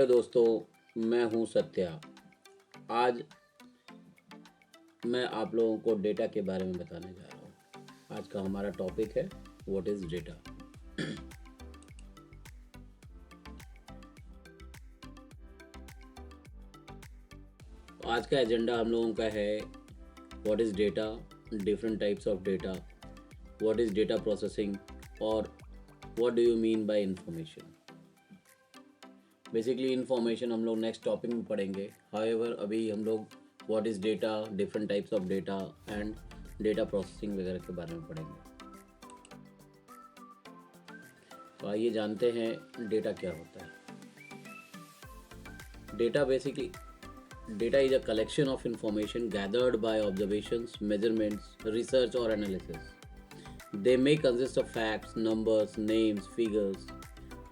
Hello दोस्तों, मैं हूं सत्या। आज मैं आप लोगों को डेटा के बारे में बताने जा रहा हूं। आज का हमारा टॉपिक है व्हाट इज़ डेटा। आज का एजेंडा हम लोगों का है what is data, different types of data, what is data processing और what do you mean by information. Basically information हम लोग नेक्स्ट टॉपिक में पढ़ेंगे। हाउएवर अभी हम लोग what is data, different types of data and data processing वगैरह के बारे में पढ़ेंगे। तो आइए जानते हैं डेटा क्या होता है। Data is a collection of information gathered by observations, measurements, research or analysis. They may consist of facts, numbers, names, figures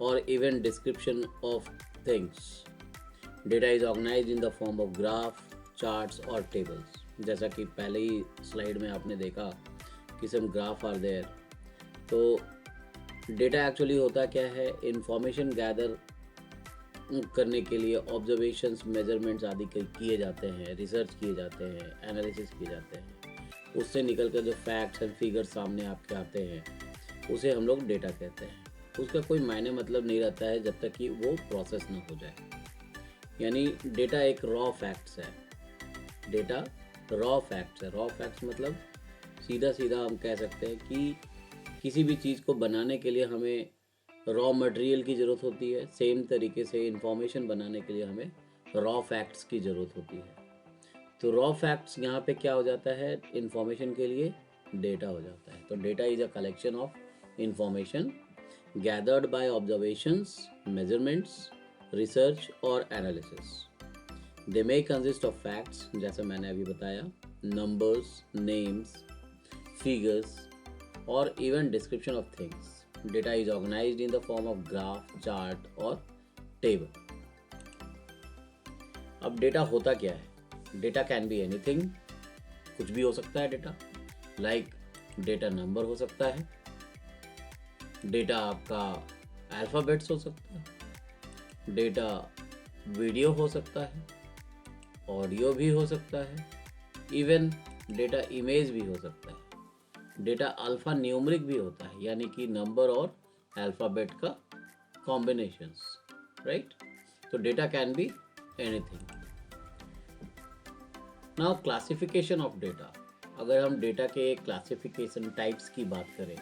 or even description of things. Data is organized in the form of graph, charts or tables. जैसा कि पहले ही slide में आपने देखा कि some graph are there। तो data actually होता क्या है, इंफॉर्मेशन गैदर करने के लिए ऑब्जर्वेशंस, मेजरमेंट्स आदि किए जाते हैं, रिसर्च किए जाते हैं, एनालिसिस किए जाते हैं। उससे निकल कर जो फैक्ट्स एंड फिगर्स सामने आपके आते हैं उसे हम लोग डेटा कहते हैं। उसका कोई मायने मतलब नहीं रहता है जब तक कि वो प्रोसेस ना हो जाए। यानी डेटा एक रॉ फैक्ट्स है। डेटा रॉ फैक्ट्स है। रॉ फैक्ट्स मतलब सीधा सीधा हम कह सकते हैं कि किसी भी चीज़ को बनाने के लिए हमें रॉ मटेरियल की ज़रूरत होती है। सेम तरीके से इंफॉर्मेशन बनाने के लिए हमें रॉ फैक्ट्स की ज़रूरत होती है। तो रॉ फैक्ट्स यहाँ पे क्या हो जाता है, इंफॉर्मेशन के लिए डेटा हो जाता है। तो data is a collection of information gathered by observations, measurements, research और analysis. They may consist of facts, जैसे मैंने अभी बताया, नंबर्स, नेम्स, फिगर्स और even description of things. Data is organized in the form of graph, chart और table। अब data होता क्या है? डेटा कैन बी एनीथिंग, कुछ भी हो सकता है डेटा। लाइक डेटा नंबर हो सकता है, डेटा आपका अल्फ़ाबेट्स हो सकता है, डेटा वीडियो हो सकता है, ऑडियो भी हो सकता है, इवन डेटा इमेज भी हो सकता है। डेटा अल्फ़ा न्यूमरिक भी होता है, यानी कि नंबर और अल्फ़ाबेट का कॉम्बिनेशंस, राइट। तो data can be anything. Now classification of data. अगर हम डेटा के क्लासिफिकेशन टाइप्स की बात करें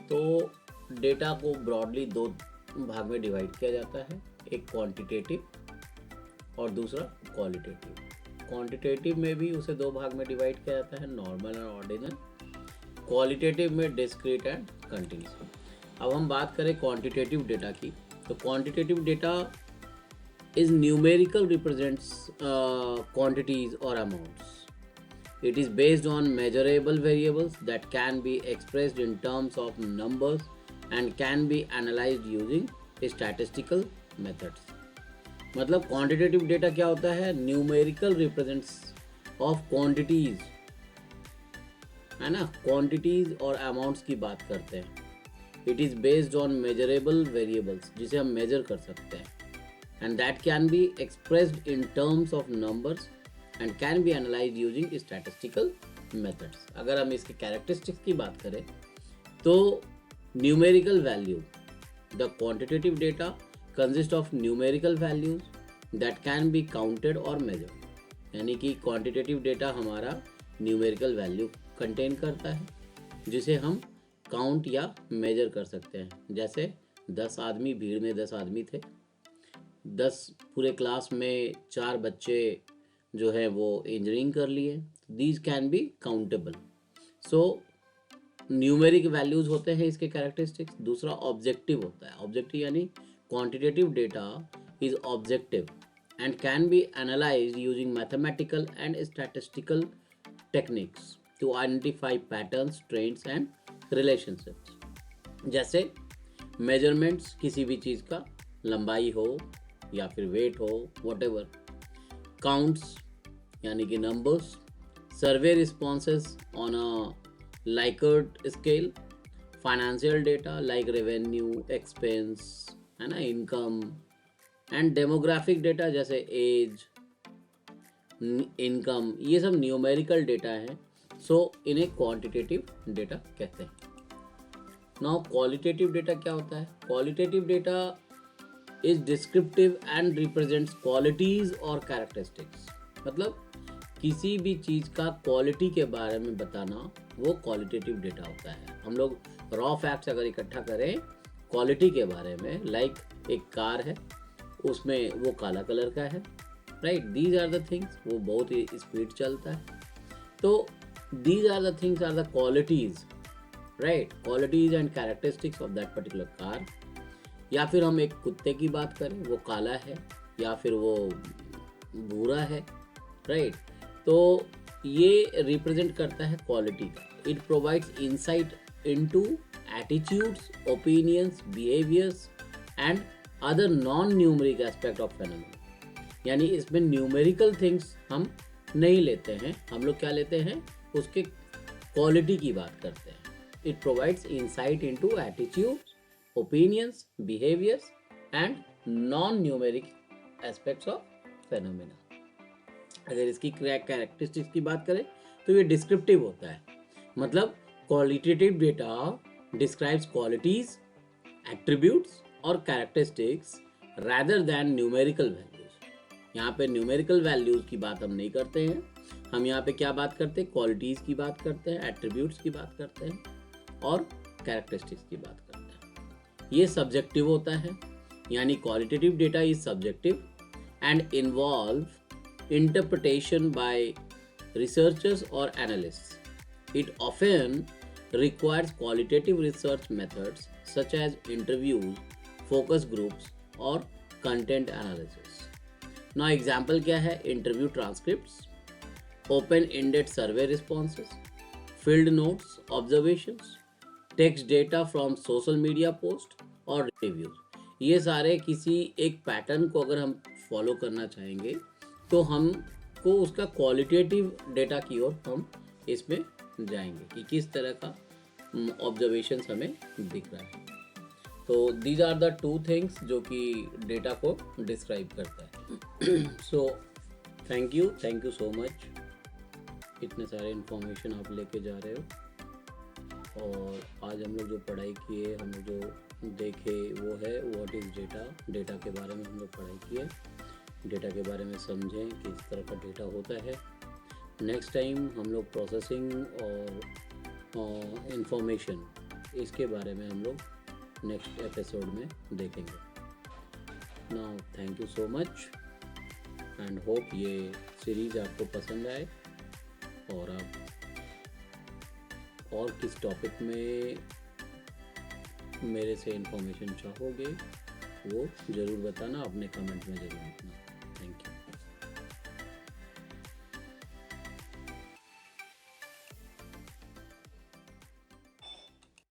तो डेटा को ब्रॉडली दो भाग में डिवाइड किया जाता है, एक क्वांटिटेटिव और दूसरा क्वालिटेटिव। क्वांटिटेटिव में भी उसे दो भाग में डिवाइड किया जाता है, नॉर्मल और ऑर्डिनल। क्वालिटेटिव में डिस्क्रीट एंड कंटिन्यूस। अब हम बात करें क्वांटिटेटिव डेटा की, तो quantitative data is numerical represents quantities और amounts. It is based on measurable variables that can be expressed in terms of numbers and can be analysed using statistical methods. मतलब quantitative data क्या होता है, numerical represents of quantities, है ना, quantities और amounts की बात करते हैं। It is based on measurable variables, जिसे हम मेजर कर सकते हैं, and that can be expressed in terms of numbers and can be analysed using statistical methods. अगर हम इसके कैरेक्टरिस्टिक्स की बात करें तो numerical value, the quantitative data consist of numerical values that can be counted और मेजर्ड। यानी कि क्वांटिटेटिव डेटा हमारा न्यूमेरिकल वैल्यू कंटेन करता है जिसे हम काउंट या मेजर कर सकते हैं। जैसे 10 आदमी, भीड़ में 10 आदमी थे, 10 पूरे क्लास में 4 बच्चे जो है वो इंजीनियरिंग कर लिए। These can be countable. So numeric values होते हैं इसके कैरेक्टरिस्टिक्स। दूसरा ऑब्जेक्टिव होता है। ऑब्जेक्टिव यानी quantitative data is objective and can be analysed using mathematical and statistical techniques to identify patterns, trends and relationships। जैसे मेजरमेंट्स, किसी भी चीज़ का लंबाई हो या फिर वेट हो, whatever। काउंट्स यानी कि numbers, survey responses on a Likert scale, financial data like revenue, expense, है ना, इनकम, एंड डेमोग्राफिक डेटा जैसे एज, इनकम, ये सब न्यूमेरिकल डेटा है, सो इन्हें क्वांटिटेटिव डेटा कहते हैं। नाउ क्वालिटेटिव डेटा क्या होता है? Qualitative data is descriptive and represents qualities और कैरेक्टरिस्टिक्स। मतलब किसी भी चीज़ का क्वालिटी के बारे में बताना वो क्वालिटेटिव डेटा होता है। हम लोग रॉ फैक्ट्स अगर इकट्ठा करें क्वालिटी के बारे में, लाइक एक कार है, उसमें वो काला कलर का है, right, these are the things, वो बहुत ही स्पीड चलता है, तो these are the things are the qualities, right, qualities and characteristics of that particular car. या फिर हम एक कुत्ते की बात करें, वो काला है या फिर वो भूरा है, राइट, तो ये रिप्रेजेंट करता है क्वालिटी का। It provides insight into attitudes, opinions, behaviours and other non numeric aspect of phenomena. यानी इसमें न्यूमेरिकल थिंग्स हम नहीं लेते हैं, हम लोग क्या लेते हैं, उसके क्वालिटी की बात करते हैं। It provides insight into attitudes, opinions, behaviours and non numeric aspects of phenomena. अगर इसकी कैरेक्टरिस्टिक्स की बात करें तो ये डिस्क्रिप्टिव होता है, मतलब qualitative data describes qualities, attributes और characteristics rather than numerical values. यहाँ पे न्यूमेरिकल वैल्यूज की बात हम नहीं करते हैं, हम यहाँ पे क्या बात करते हैं, क्वालिटीज की बात करते हैं, एट्रीब्यूट्स की बात करते हैं और कैरेक्टरिस्टिक्स की बात करते हैं। ये सब्जेक्टिव होता है, यानी qualitative data is subjective and involve interpretation bye researchers और analysts. It often requires qualitative research methods such as interviews, focus groups और content analysis. Now example क्या है? Interview transcripts, open-ended survey responses, field notes, observations, text data from social media posts और reviews. ये सारे किसी एक pattern को अगर हम फॉलो करना चाहेंगे तो हमको उसका क्वालिटेटिव डेटा की ओर हम इसमें जाएंगे कि किस तरह का ऑब्जर्वेशंस हमें दिख रहा है। तो these are the two things जो कि डेटा को डिस्क्राइब करता है। So thank you so much, इतने सारे इन्फॉर्मेशन आप लेके जा रहे हो। और आज हम लोग जो पढ़ाई किए, हम लोग जो देखे वो है व्हाट इज़ डेटा। डेटा के बारे में हम लोग पढ़ाई किए, डेटा के बारे में समझें कि इस तरह का डेटा होता है। नेक्स्ट टाइम हम लोग प्रोसेसिंग और इंफॉर्मेशन, इसके बारे में हम लोग नेक्स्ट एपिसोड में देखेंगे। Now thank you so much and hope ये सीरीज़ आपको पसंद आए और आप और किस टॉपिक में मेरे से इंफॉर्मेशन चाहोगे वो ज़रूर बताना, अपने कमेंट में ज़रूर लिखना। Thank you.